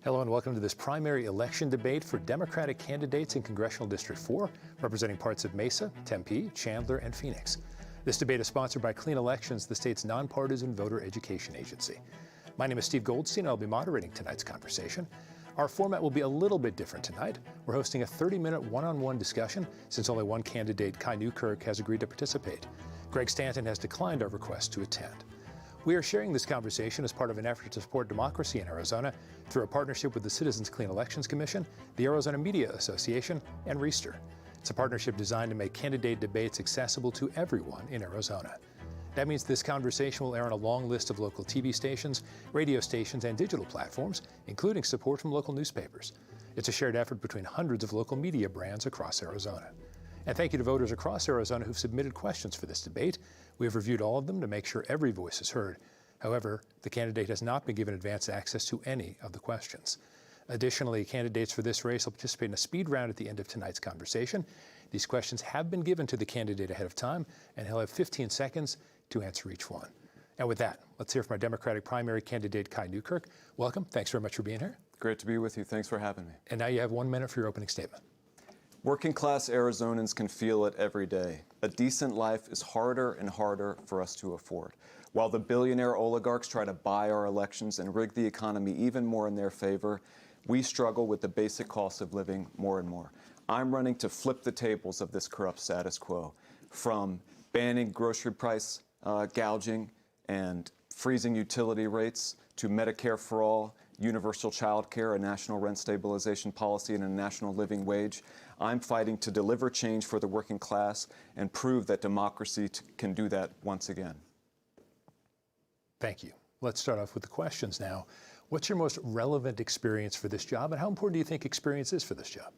Hello and welcome to this primary election debate for Democratic candidates in Congressional District 4, representing parts of Mesa, Tempe, Chandler, and Phoenix. This debate is sponsored by Clean Elections, the state's nonpartisan voter education agency. My name is Steve Goldstein, and I'll be moderating tonight's conversation. Our format will be a little bit different tonight. We're hosting a 30-minute one-on-one discussion since only one candidate, Kai Newkirk, has agreed to participate. Greg Stanton has declined our request to attend. We are sharing this conversation as part of an effort to support democracy in Arizona through a partnership with the Citizens Clean Elections Commission, the Arizona Media Association, and Reister. It's a partnership designed to make candidate debates accessible to everyone in Arizona. That means this conversation will air on a long list of local TV stations, radio stations, and digital platforms, including support from local newspapers. It's a shared effort between hundreds of local media brands across Arizona. And thank you to voters across Arizona who've submitted questions for this debate. We have reviewed all of them to make sure every voice is heard. However, the candidate has not been given advance access to any of the questions. Additionally, candidates for this race will participate in a speed round at the end of tonight's conversation. These questions have been given to the candidate ahead of time, and he'll have 15 seconds to answer each one. And with that, let's hear from our Democratic primary candidate, Kai Newkirk. Welcome. Thanks very much for being here. Great to be with you. Thanks for having me. And now you have 1 minute for your opening statement. Working class Arizonans can feel it every day. A decent life is harder and harder for us to afford. While the billionaire oligarchs try to buy our elections and rig the economy even more in their favor, we struggle with the basic cost of living more and more. I'm running to flip the tables of this corrupt status quo, from banning grocery price gouging and freezing utility rates to Medicare for all, universal child care, a national rent stabilization policy, and a national living wage. I'm fighting to deliver change for the working class and prove that democracy can do that once again. Thank you. Let's start off with the questions now. What's your most relevant experience for this job, and how important do you think experience is for this job?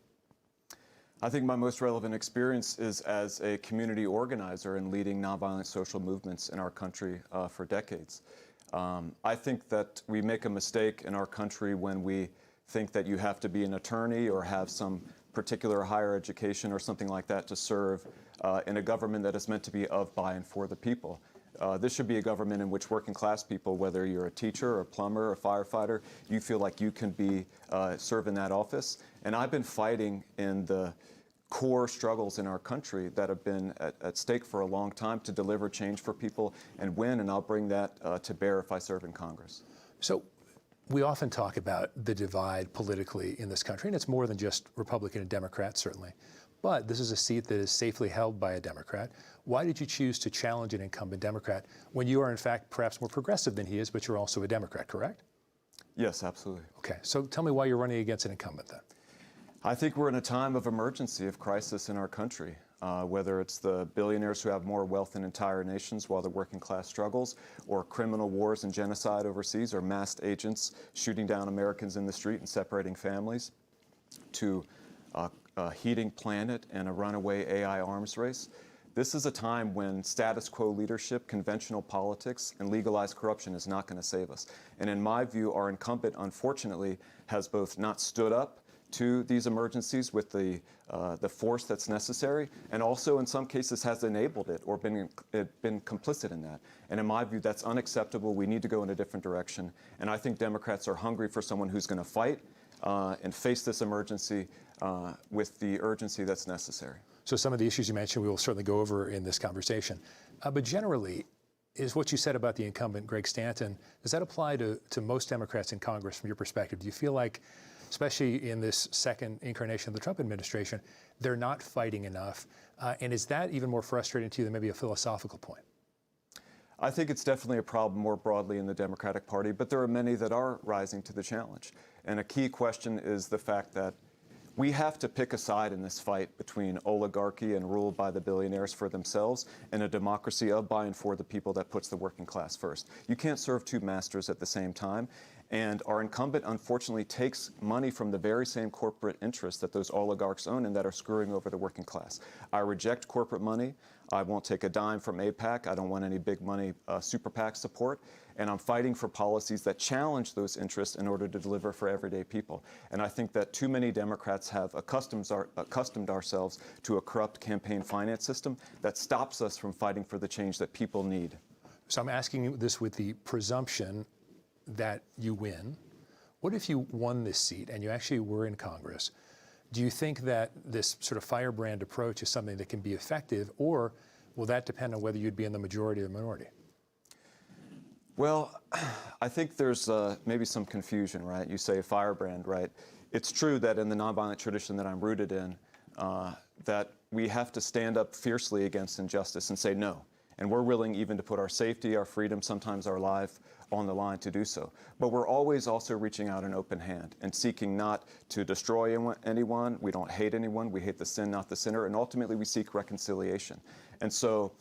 I think my most relevant experience is as a community organizer and leading nonviolent social movements in our country for decades. I think that we make a mistake in our country when we think that you have to be an attorney or have some particular higher education or something like that to serve in a government that is meant to be of, by, and for the people. This should be a government in which working class people, whether you're a teacher, a plumber, a firefighter, you feel like you can be serve in that office. And I've been fighting in the core struggles in our country that have been at stake for a long time to deliver change for people and win, and I'll bring that to bear if I serve in Congress. So we often talk about the divide politically in this country, and it's more than just Republican and Democrat, certainly. But this is a seat that is safely held by a Democrat. Why did you choose to challenge an incumbent Democrat when you are, in fact, perhaps more progressive than he is, but you're also a Democrat, correct? Yes, absolutely. Okay, so tell me why you're running against an incumbent then. I think we're in a time of emergency, of crisis in our country, whether it's the billionaires who have more wealth than entire nations while the working class struggles, or criminal wars and genocide overseas, or masked agents shooting down Americans in the street and separating families, to a heating planet and a runaway AI arms race. This is a time when status quo leadership, conventional politics, and legalized corruption is not going to save us. And in my view, our incumbent, unfortunately, has both not stood up to these emergencies with the force that's necessary, and also in some cases has enabled it or been complicit in that. And in my view, that's unacceptable. We need to go in a different direction. And I think Democrats are hungry for someone who's going to fight and face this emergency with the urgency that's necessary. So some of the issues you mentioned we will certainly go over in this conversation. But generally, is what you said about the incumbent, Greg Stanton, does that apply to most Democrats in Congress from your perspective? Do you feel like, especially in this second incarnation of the Trump administration, they're not fighting enough? And is that even more frustrating to you than maybe a philosophical point? I think it's definitely a problem more broadly in the Democratic Party, but there are many that are rising to the challenge. And a key question is the fact that we have to pick a side in this fight between oligarchy and ruled by the billionaires for themselves and a democracy of, by, and for the people that puts the working class first. You can't serve two masters at the same time. And our incumbent, unfortunately, takes money from the very same corporate interests that those oligarchs own and that are screwing over the working class. I reject corporate money. I won't take a dime from AIPAC. I don't want any big money super PAC support. And I'm fighting for policies that challenge those interests in order to deliver for everyday people. And I think that too many Democrats have accustomed ourselves to a corrupt campaign finance system that stops us from fighting for the change that people need. So I'm asking you this with the presumption that you win. What if you won this seat and you actually were in Congress? Do you think that this sort of firebrand approach is something that can be effective, or will that depend on whether you'd be in the majority or the minority? Well, I think there's maybe some confusion, right? You say firebrand, right? It's true that in the nonviolent tradition that I'm rooted in, that we have to stand up fiercely against injustice and say no. And we're willing even to put our safety, our freedom, sometimes our life on the line to do so. But we're always also reaching out an open hand and seeking not to destroy anyone. We don't hate anyone. We hate the sin, not the sinner. And ultimately, we seek reconciliation. And so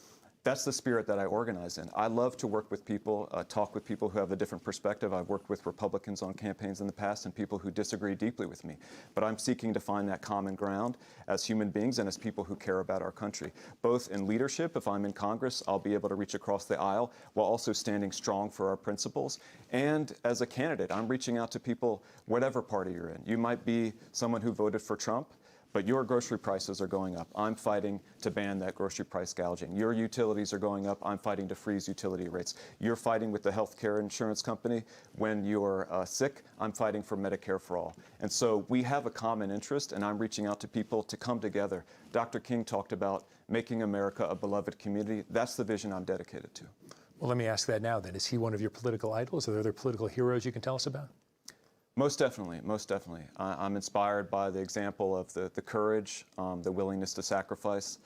that's the spirit that I organize in. I love to work with people, talk with people who have a different perspective. I've worked with Republicans on campaigns in the past and people who disagree deeply with me. But I'm seeking to find that common ground as human beings and as people who care about our country. Both in leadership, if I'm in Congress, I'll be able to reach across the aisle while also standing strong for our principles. And as a candidate, I'm reaching out to people, whatever party you're in. You might be someone who voted for Trump, but your grocery prices are going up. I'm fighting to ban that grocery price gouging. Your utilities are going up. I'm fighting to freeze utility rates. You're fighting with the health care insurance company when you're sick. I'm fighting for Medicare for all. And so we have a common interest, and I'm reaching out to people to come together. Dr. King talked about making America a beloved community. That's the vision I'm dedicated to. Well, let me ask that now then. Is he one of your political idols? Are there other political heroes you can tell us about? Most definitely, most definitely. I'm inspired by the example of the courage, the willingness to sacrifice,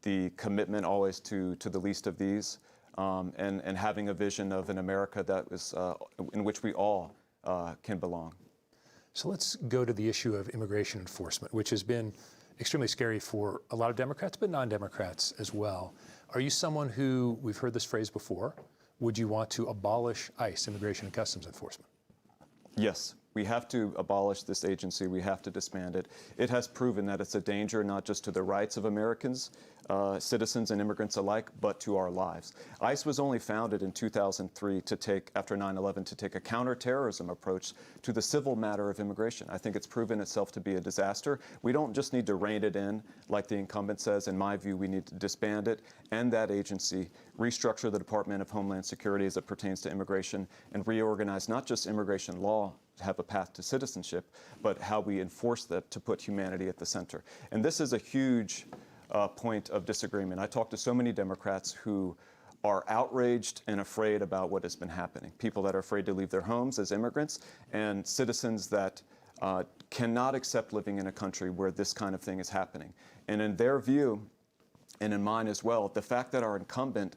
the commitment always to the least of these, and having a vision of an America that was, in which we all can belong. So let's go to the issue of immigration enforcement, which has been extremely scary for a lot of Democrats, but non-Democrats as well. Are you someone who, we've heard this phrase before, would you want to abolish ICE, Immigration and Customs Enforcement? Yes. We have to abolish this agency. We have to disband it. It has proven that it's a danger not just to the rights of Americans, citizens and immigrants alike, but to our lives. ICE was only founded in 2003 to take, after 9/11, to take a counterterrorism approach to the civil matter of immigration. I think it's proven itself to be a disaster. We don't just need to rein it in, like the incumbent says. In my view, we need to disband it, end that agency, restructure the Department of Homeland Security as it pertains to immigration, and reorganize not just immigration law to have a path to citizenship, but how we enforce that to put humanity at the center. And this is a huge point of disagreement. I talk to so many Democrats who are outraged and afraid about what has been happening. People that are afraid to leave their homes as immigrants, and citizens that cannot accept living in a country where this kind of thing is happening. And in their view, and in mine as well, the fact that our incumbent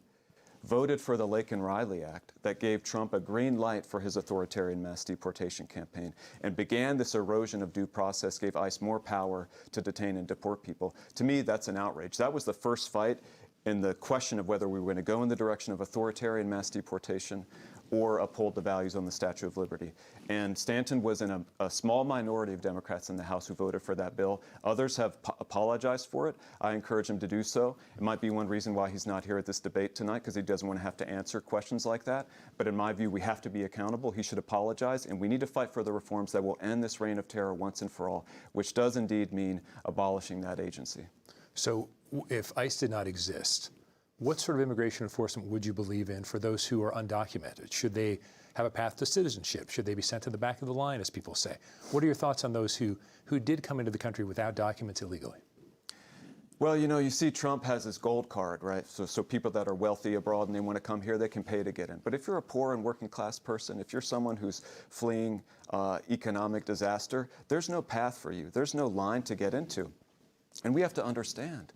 voted for the Laken Riley Act that gave Trump a green light for his authoritarian mass deportation campaign and began this erosion of due process, gave ICE more power to detain and deport people. To me, that's an outrage. That was the first fight in the question of whether we were going to go in the direction of authoritarian mass deportation or uphold the values on the Statue of Liberty. And Stanton was in a small minority of Democrats in the House who voted for that bill. Others have apologized for it. I encourage him to do so. It might be one reason why he's not here at this debate tonight, because he doesn't want to have to answer questions like that. But in my view, we have to be accountable. He should apologize, and we need to fight for the reforms that will end this reign of terror once and for all, which does indeed mean abolishing that agency. So if ICE did not exist, what sort of immigration enforcement would you believe in for those who are undocumented? Should they have a path to citizenship? Should they be sent to the back of the line, as people say? What are your thoughts on those who did come into the country without documents illegally? Well, you know, you see Trump has his gold card, right? So people that are wealthy abroad and they want to come here, they can pay to get in. But if you're a poor and working class person, if you're someone who's fleeing economic disaster, there's no path for you. There's no line to get into. And we have to understand.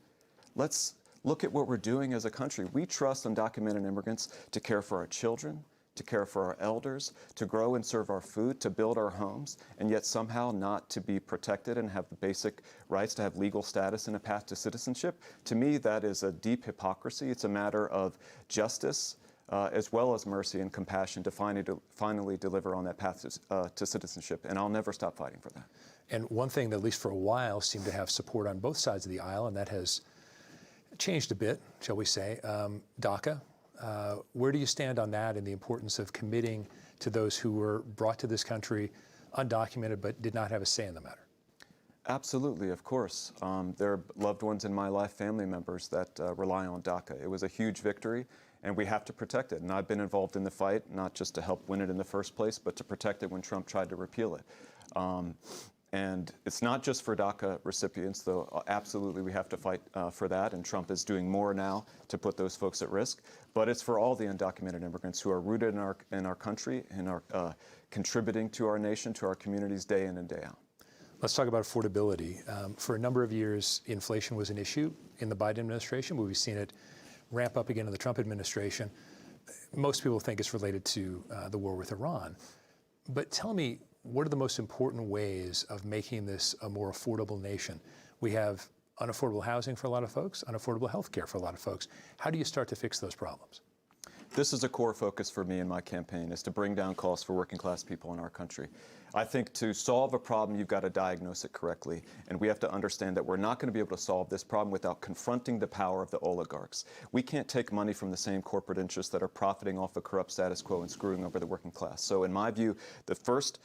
Let's look at what we're doing as a country. We trust undocumented immigrants to care for our children, to care for our elders, to grow and serve our food, to build our homes, and yet somehow not to be protected and have the basic rights to have legal status and a path to citizenship. To me, that is a deep hypocrisy. It's a matter of justice as well as mercy and compassion to finally deliver on that path to citizenship. And I'll never stop fighting for that. And one thing that, at least for a while, seemed to have support on both sides of the aisle, and that has changed a bit, shall we say, DACA. Where do you stand on that and the importance of committing to those who were brought to this country undocumented but did not have a say in the matter? Absolutely, of course. There are loved ones in my life, family members that rely on DACA. It was a huge victory, and we have to protect it. And I've been involved in the fight, not just to help win it in the first place, but to protect it when Trump tried to repeal it. And it's not just for DACA recipients, though absolutely we have to fight for that, and Trump is doing more now to put those folks at risk. But it's for all the undocumented immigrants who are rooted in our country and are contributing to our nation, to our communities day in and day out. Let's talk about affordability. For a number of years, inflation was an issue in the Biden administration, but we've seen it ramp up again in the Trump administration. Most people think it's related to the war with Iran. But tell me, what are the most important ways of making this a more affordable nation? We have unaffordable housing for a lot of folks, unaffordable health care for a lot of folks. How do you start to fix those problems? This is a core focus for me in my campaign, is to bring down costs for working class people in our country. I think to solve a problem, you've got to diagnose it correctly. And we have to understand that we're not going to be able to solve this problem without confronting the power of the oligarchs. We can't take money from the same corporate interests that are profiting off a corrupt status quo and screwing over the working class. So in my view, the first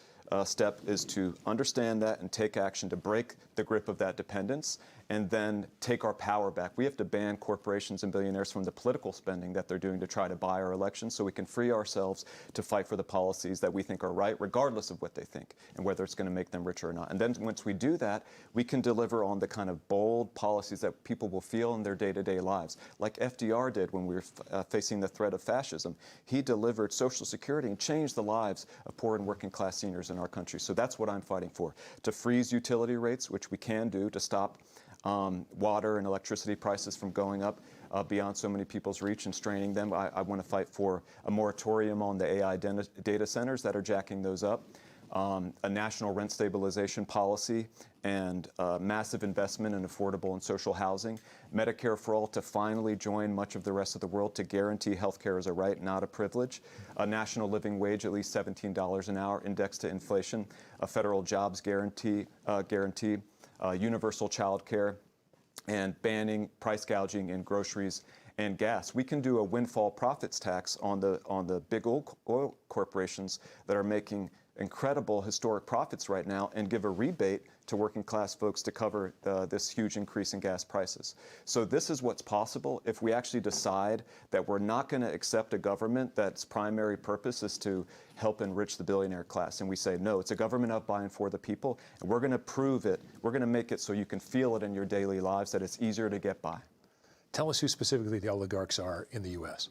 step is to understand that and take action to break the grip of that dependence, and then take our power back. We have to ban corporations and billionaires from the political spending that they're doing to try to buy our elections, so we can free ourselves to fight for the policies that we think are right, regardless of what they think and whether it's going to make them richer or not. And then once we do that, we can deliver on the kind of bold policies that people will feel in their day-to-day lives, like FDR did when we were facing the threat of fascism. He delivered Social Security and changed the lives of poor and working class seniors in our country. So that's what I'm fighting for, to freeze utility rates, which we can do to stop water and electricity prices from going up beyond so many people's reach and straining them. I want to fight for a moratorium on the AI data centers that are jacking those up, a national rent stabilization policy, and massive investment in affordable and social housing, Medicare for all to finally join much of the rest of the world to guarantee health care as a right, not a privilege, a national living wage at least $17 an hour indexed to inflation, a federal jobs guarantee, universal child care, and banning price gouging in groceries and gas. We can do a windfall profits tax on the big oil corporations that are making incredible historic profits right now, and give a rebate to working class folks to cover this huge increase in gas prices. So this is what's possible if we actually decide that we're not going to accept a government that's primary purpose is to help enrich the billionaire class. And we say, no, it's a government of, by, and for the people, and we're going to prove it. We're going to make it so you can feel it in your daily lives, that it's easier to get by. Tell us who specifically the oligarchs are in the U.S.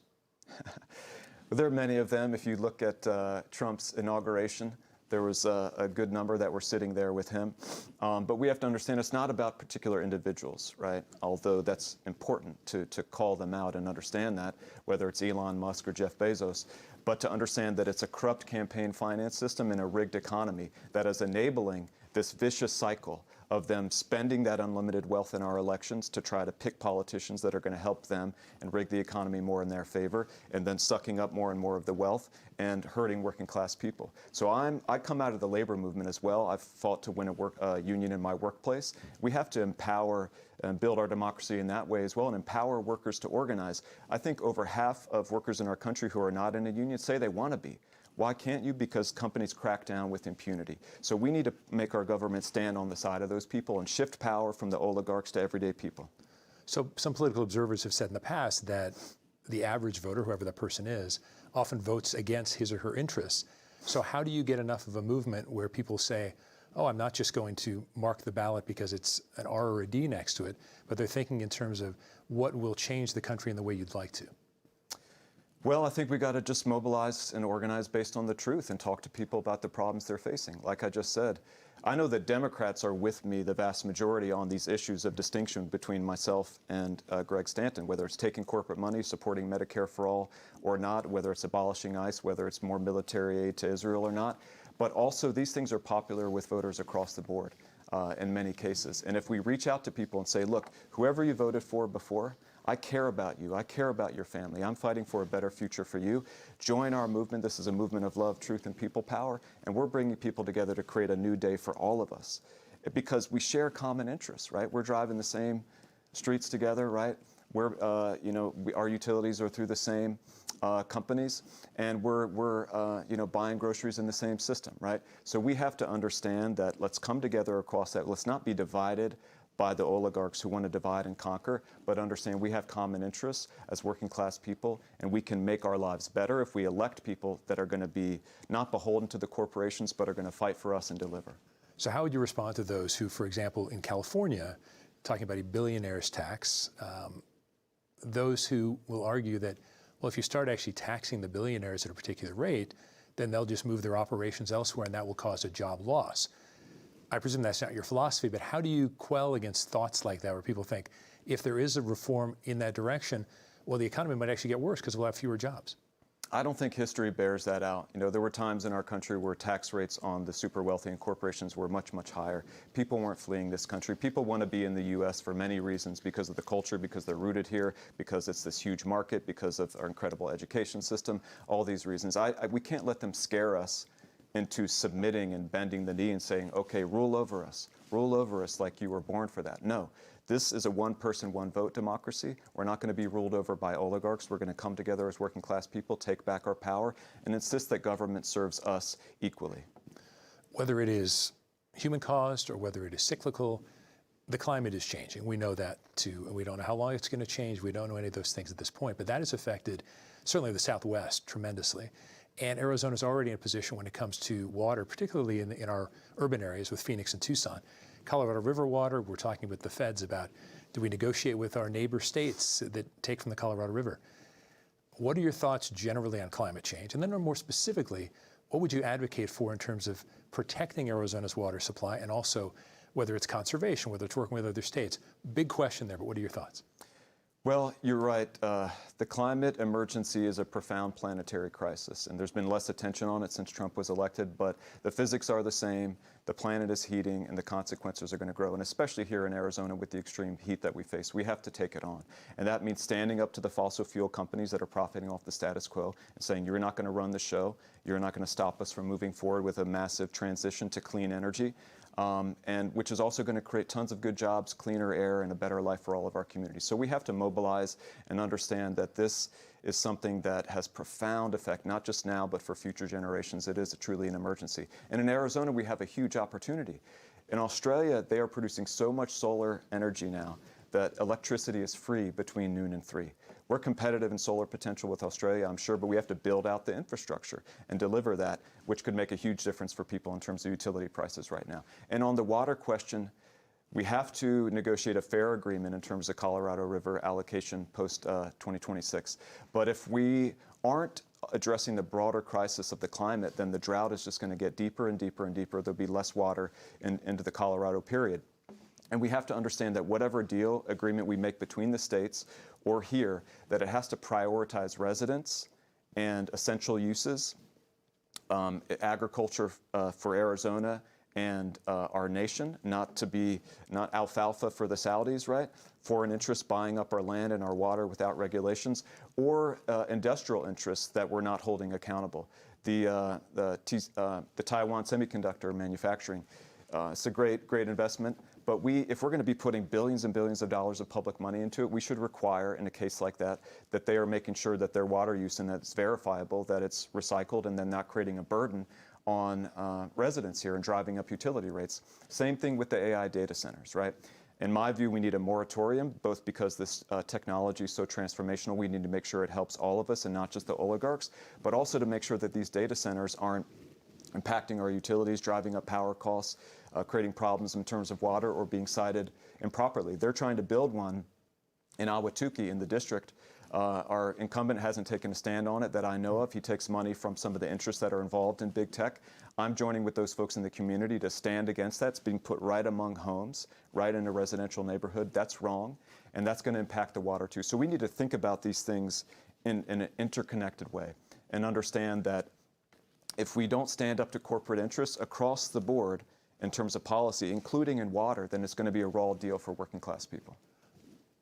There are many of them. If you look at Trump's inauguration, there was a good number that were sitting there with him. But we have to understand it's not about particular individuals, right? Although that's important to call them out and understand that, whether it's Elon Musk or Jeff Bezos, but to understand that it's a corrupt campaign finance system and a rigged economy that is enabling this vicious cycle of them spending that unlimited wealth in our elections to try to pick politicians that are going to help them and rig the economy more in their favor, and then sucking up more and more of the wealth and hurting working class people. So I come out of the labor movement as well. I've fought to win a union in my workplace. We have to empower and build our democracy in that way as well, and empower workers to organize. I think over half of workers in our country who are not in a union say they want to be. Why can't you? Because companies crack down with impunity. So we need to make our government stand on the side of those people and shift power from the oligarchs to everyday people. So some political observers have said in the past that the average voter, whoever that person is, often votes against his or her interests. So how do you get enough of a movement where people say, oh, I'm not just going to mark the ballot because it's an R or a D next to it, but they're thinking in terms of what will change the country in the way you'd like to? Well, I think we got to just mobilize and organize based on the truth and talk to people about the problems they're facing. Like I just said, I know that Democrats are with me, the vast majority, on these issues of distinction between myself and Greg Stanton, whether it's taking corporate money, supporting Medicare for all or not, whether it's abolishing ICE, whether it's more military aid to Israel or not. But also, these things are popular with voters across the board in many cases. And if we reach out to people and say, look, whoever you voted for before, I care about you. I care about your family. I'm fighting for a better future for you. Join our movement. This is a movement of love, truth, and people power. And we're bringing people together to create a new day for all of us. Because we share common interests, right? We're driving the same streets together, right? We're, our utilities are through the same companies, and we're buying groceries in the same system, right? So we have to understand that let's come together across that. Let's not be divided by the oligarchs who want to divide and conquer, but understand we have common interests as working class people, and we can make our lives better if we elect people that are going to be not beholden to the corporations, but are going to fight for us and deliver. So how would you respond to those who, for example, in California, talking about a billionaire's tax, those who will argue that, well, if you start actually taxing the billionaires at a particular rate, then they'll just move their operations elsewhere and that will cause a job loss. I presume that's not your philosophy, but how do you quell against thoughts like that where people think if there is a reform in that direction, well, the economy might actually get worse because we'll have fewer jobs? I don't think history bears that out. You know, there were times in our country where tax rates on the super wealthy and corporations were much, much higher. People weren't fleeing this country. People want to be in the U.S. for many reasons, because of the culture, because they're rooted here, because it's this huge market, because of our incredible education system, all these reasons. We can't let them scare us into submitting and bending the knee and saying, okay, rule over us like you were born for that. No. This is a one-person, one-vote democracy. We're not going to be ruled over by oligarchs. We're going to come together as working class people, take back our power, and insist that government serves us equally. Whether it is human-caused or whether it is cyclical, the climate is changing. We know that too, and we don't know how long it's going to change. We don't know any of those things at this point, but that has affected certainly the Southwest tremendously. And Arizona is already in a position when it comes to water, particularly in our urban areas with Phoenix and Tucson. Colorado River water, we're talking with the feds about, do we negotiate with our neighbor states that take from the Colorado River? What are your thoughts generally on climate change? And then more specifically, what would you advocate for in terms of protecting Arizona's water supply, and also whether it's conservation, whether it's working with other states? Big question there, but what are your thoughts? Well, you're right. The climate emergency is a profound planetary crisis, and there's been less attention on it since Trump was elected, but the physics are the same, the planet is heating, and the consequences are going to grow, and especially here in Arizona with the extreme heat that we face, we have to take it on. And that means standing up to the fossil fuel companies that are profiting off the status quo and saying, you're not going to run the show, you're not going to stop us from moving forward with a massive transition to clean energy. And which is also going to create tons of good jobs, cleaner air, and a better life for all of our communities. So we have to mobilize and understand that this is something that has profound effect, not just now, but for future generations. It is truly an emergency. And in Arizona, we have a huge opportunity. In Australia, they are producing so much solar energy now that electricity is free between noon and 3. We're competitive in solar potential with Australia, I'm sure, but we have to build out the infrastructure and deliver that, which could make a huge difference for people in terms of utility prices right now. And on the water question, we have to negotiate a fair agreement in terms of Colorado River allocation post-2026. But if we aren't addressing the broader crisis of the climate, then the drought is just going to get deeper and deeper and deeper. There'll be less water into the Colorado period. And we have to understand that whatever agreement we make between the states or here, that it has to prioritize residents and essential uses, agriculture for Arizona and our nation, not alfalfa for the Saudis, right? Foreign interests buying up our land and our water without regulations, or industrial interests that we're not holding accountable. The Taiwan semiconductor manufacturing, it's a great investment. But if we're going to be putting billions and billions of dollars of public money into it, we should require, in a case like that, that they are making sure that their water use and that it's verifiable, that it's recycled, and then not creating a burden on residents here and driving up utility rates. Same thing with the AI data centers, right? In my view, we need a moratorium, both because this technology is so transformational. We need to make sure it helps all of us and not just the oligarchs, but also to make sure that these data centers aren't impacting our utilities, driving up power costs, creating problems in terms of water, or being sited improperly. They're trying to build one in Ahwatukee in the district. Our incumbent hasn't taken a stand on it that I know of. He takes money from some of the interests that are involved in big tech. I'm joining with those folks in the community to stand against that. It's being put right among homes, right in a residential neighborhood. That's wrong, and that's going to impact the water too. So we need to think about these things in an interconnected way and understand that if we don't stand up to corporate interests across the board in terms of policy, including in water, then it's going to be a raw deal for working class people.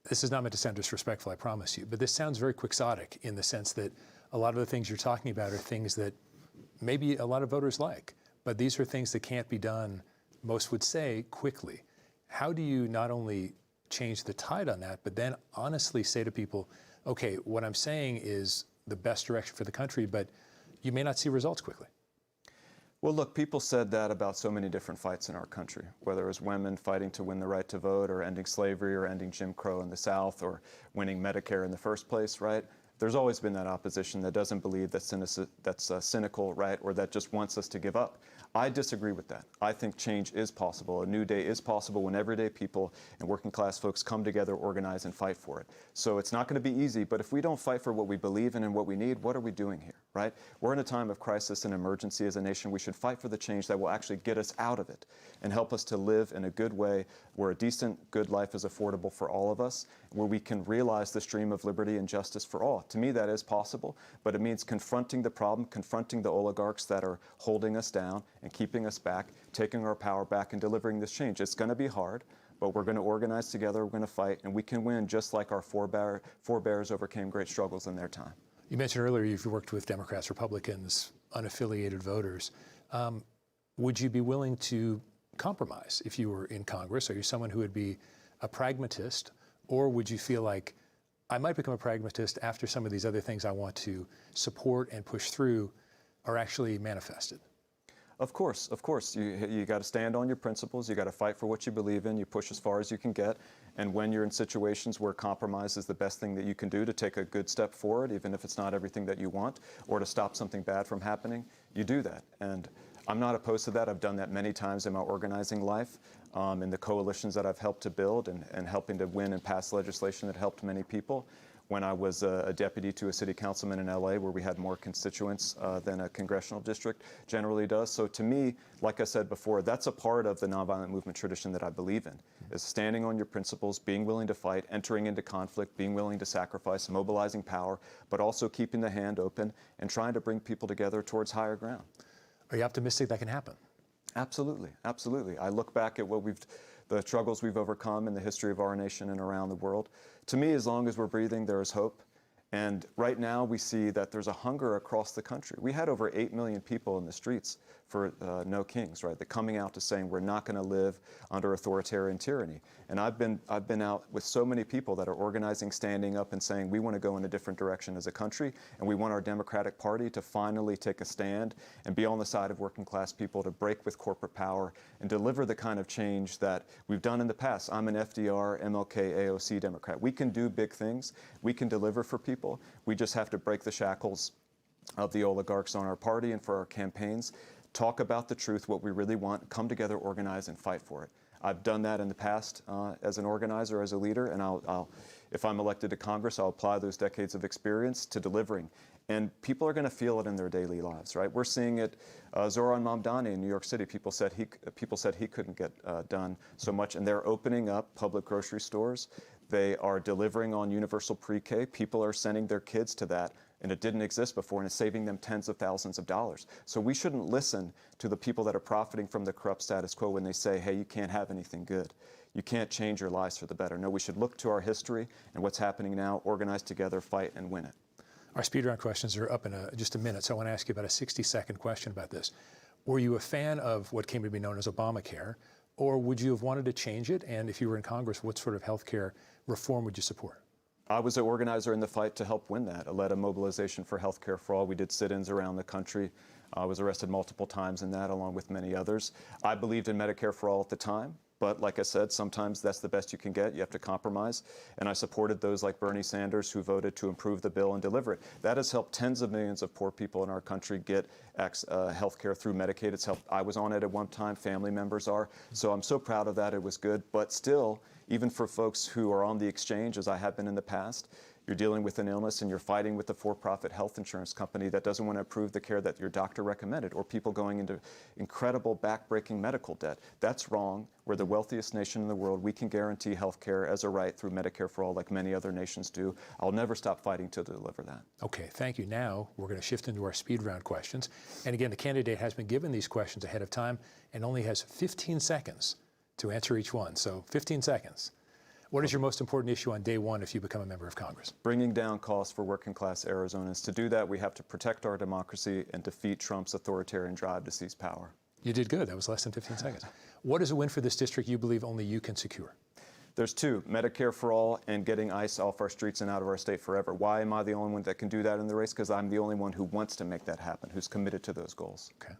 This is not meant to sound disrespectful, I promise you, but this sounds very quixotic in the sense that a lot of the things you're talking about are things that maybe a lot of voters like, but these are things that can't be done, most would say, quickly. How do you not only change the tide on that, but then honestly say to people, okay, what I'm saying is the best direction for the country, but you may not see results quickly? Well, look, people said that about so many different fights in our country, whether it was women fighting to win the right to vote, or ending slavery, or ending Jim Crow in the South, or winning Medicare in the first place, right? There's always been that opposition that doesn't believe that's cynical, right, or that just wants us to give up. I disagree with that. I think change is possible. A new day is possible when everyday people and working class folks come together, organize, and fight for it. So it's not going to be easy, but if we don't fight for what we believe in and what we need, what are we doing here, right? We're in a time of crisis and emergency as a nation. We should fight for the change that will actually get us out of it and help us to live in a good way where a decent, good life is affordable for all of us, where we can realize the stream of liberty and justice for all. To me, that is possible, but it means confronting the problem, confronting the oligarchs that are holding us down and keeping us back, taking our power back, and delivering this change. It's going to be hard, but we're going to organize together, we're going to fight, and we can win just like our forebears overcame great struggles in their time. You mentioned earlier you've worked with Democrats, Republicans, unaffiliated voters. Would you be willing to compromise if you were in Congress? Are you someone who would be a pragmatist, or would you feel like I might become a pragmatist after some of these other things I want to support and push through are actually manifested? Of course. You got to stand on your principles. You got to fight for what you believe in. You push as far as you can get. And when you're in situations where compromise is the best thing that you can do to take a good step forward, even if it's not everything that you want, or to stop something bad from happening, you do that. And I'm not opposed to that. I've done that many times in my organizing life, in the coalitions that I've helped to build and helping to win and pass legislation that helped many people. When I was a deputy to a city councilman in LA, where we had more constituents than a congressional district generally does. So to me, like I said before, that's a part of the nonviolent movement tradition that I believe in, is standing on your principles, being willing to fight, entering into conflict, being willing to sacrifice, mobilizing power, but also keeping the hand open and trying to bring people together towards higher ground. Are you optimistic that can happen? Absolutely. I look back at the struggles we've overcome in the history of our nation and around the world. To me, as long as we're breathing, there is hope. And right now, we see that there's a hunger across the country. We had over 8 million people in the streets for No Kings, right? They're coming out to saying we're not going to live under authoritarian tyranny. And I've been out with so many people that are organizing, standing up, and saying we want to go in a different direction as a country, and we want our Democratic Party to finally take a stand and be on the side of working class people, to break with corporate power and deliver the kind of change that we've done in the past. I'm an FDR, MLK, AOC Democrat. We can do big things. We can deliver for people. We just have to break the shackles of the oligarchs on our party and for our campaigns. Talk about the truth, what we really want, come together, organize, and fight for it. I've done that in the past as an organizer, as a leader, and if I'm elected to Congress, I'll apply those decades of experience to delivering. And people are going to feel it in their daily lives, right? We're seeing it. Zoran Mamdani in New York City, people said he couldn't get done so much, and they're opening up public grocery stores. They are delivering on universal pre-K. People are sending their kids to that, and it didn't exist before, and it's saving them tens of thousands of dollars. So we shouldn't listen to the people that are profiting from the corrupt status quo when they say, hey, you can't have anything good. You can't change your lives for the better. No, we should look to our history and what's happening now, organize together, fight, and win it. Our speed round questions are up in just a minute, so I want to ask you about a 60-second question about this. Were you a fan of what came to be known as Obamacare, or would you have wanted to change it? And if you were in Congress, what sort of health care reform would you support? I was an organizer in the fight to help win that. I led a mobilization for health care for all. We did sit-ins around the country. I was arrested multiple times in that, along with many others. I believed in Medicare for all at the time. But like I said, sometimes that's the best you can get. You have to compromise. And I supported those like Bernie Sanders who voted to improve the bill and deliver it. That has helped tens of millions of poor people in our country get health care through Medicaid. It's helped. I was on it at one time. Family members are. So I'm so proud of that. It was good. But still, even for folks who are on the exchange, as I have been in the past, you're dealing with an illness and you're fighting with the for-profit health insurance company that doesn't want to approve the care that your doctor recommended, or people going into incredible back-breaking medical debt. That's wrong. We're the wealthiest nation in the world. We can guarantee health care as a right through Medicare for all like many other nations do. I'll never stop fighting to deliver that. Okay, thank you. Now we're going to shift into our speed round questions. And again, the candidate has been given these questions ahead of time and only has 15 seconds to answer each one. So 15 seconds. What is your most important issue on day one if you become a member of Congress? Bringing down costs for working class Arizonans. To do that, we have to protect our democracy and defeat Trump's authoritarian drive to seize power. You did good. That was less than 15 seconds. What is a win for this district you believe only you can secure? There's two: Medicare for all and getting ICE off our streets and out of our state forever. Why am I the only one that can do that in the race? Because I'm the only one who wants to make that happen, who's committed to those goals. Okay.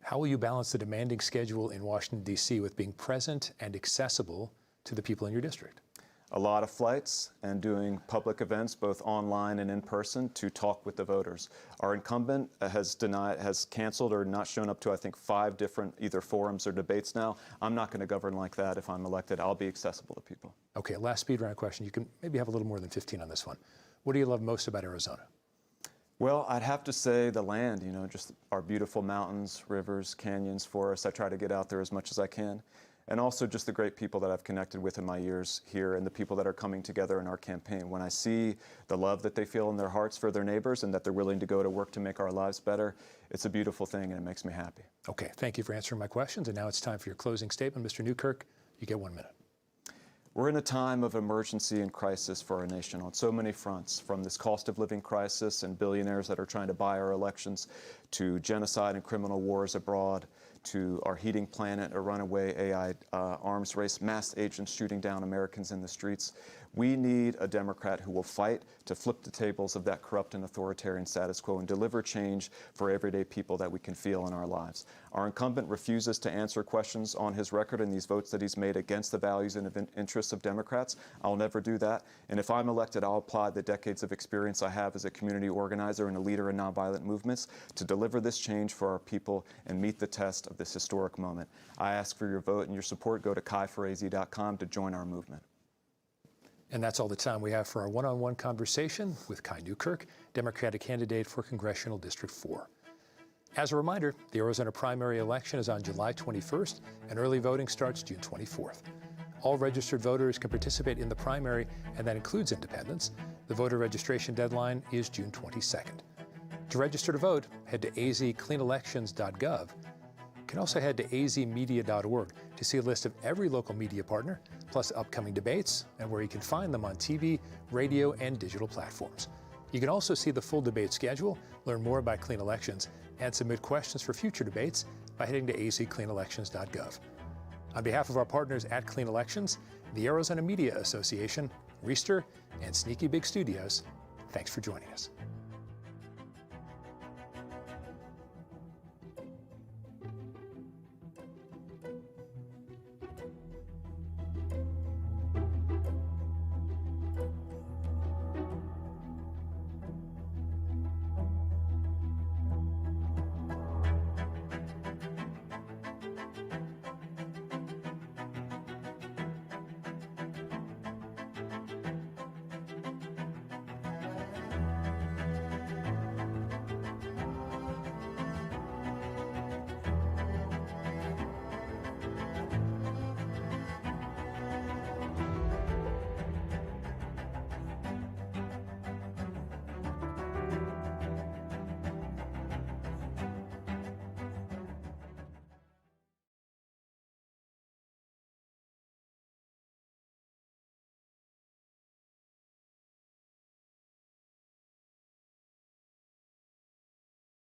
How will you balance the demanding schedule in Washington, D.C. with being present and accessible to the people in your district? A lot of flights and doing public events, both online and in person, to talk with the voters. Our incumbent has canceled or not shown up to, I think, 5 different either forums or debates now. I'm not going to govern like that if I'm elected. I'll be accessible to people. Okay, last speed round question. You can maybe have a little more than 15 on this one. What do you love most about Arizona? Well, I'd have to say the land, just our beautiful mountains, rivers, canyons, forests. I try to get out there as much as I can. And also just the great people that I've connected with in my years here and the people that are coming together in our campaign. When I see the love that they feel in their hearts for their neighbors and that they're willing to go to work to make our lives better, it's a beautiful thing and it makes me happy. Okay, thank you for answering my questions. And now it's time for your closing statement. Mr. Newkirk, you get 1 minute. We're in a time of emergency and crisis for our nation on so many fronts, from this cost of living crisis and billionaires that are trying to buy our elections, to genocide and criminal wars abroad, to our heating planet, a runaway AI arms race, mass agents shooting down Americans in the streets. We need a Democrat who will fight to flip the tables of that corrupt and authoritarian status quo and deliver change for everyday people that we can feel in our lives. Our incumbent refuses to answer questions on his record and these votes that he's made against the values and interests of Democrats. I'll never do that. And if I'm elected, I'll apply the decades of experience I have as a community organizer and a leader in nonviolent movements to deliver this change for our people and meet the test of this historic moment. I ask for your vote and your support. Go to kaiforaz.com to join our movement. And that's all the time we have for our one-on-one conversation with Kai Newkirk, Democratic candidate for Congressional District 4. As a reminder, the Arizona primary election is on July 21st, and early voting starts June 24th. All registered voters can participate in the primary, and that includes independents. The voter registration deadline is June 22nd. To register to vote, head to azcleanelections.gov. You can also head to azmedia.org to see a list of every local media partner, plus upcoming debates and where you can find them on TV, radio, and digital platforms. You can also see the full debate schedule, learn more about Clean Elections, and submit questions for future debates by heading to azcleanelections.gov. On behalf of our partners at Clean Elections, the Arizona Media Association, Reister, and Sneaky Big Studios, thanks for joining us.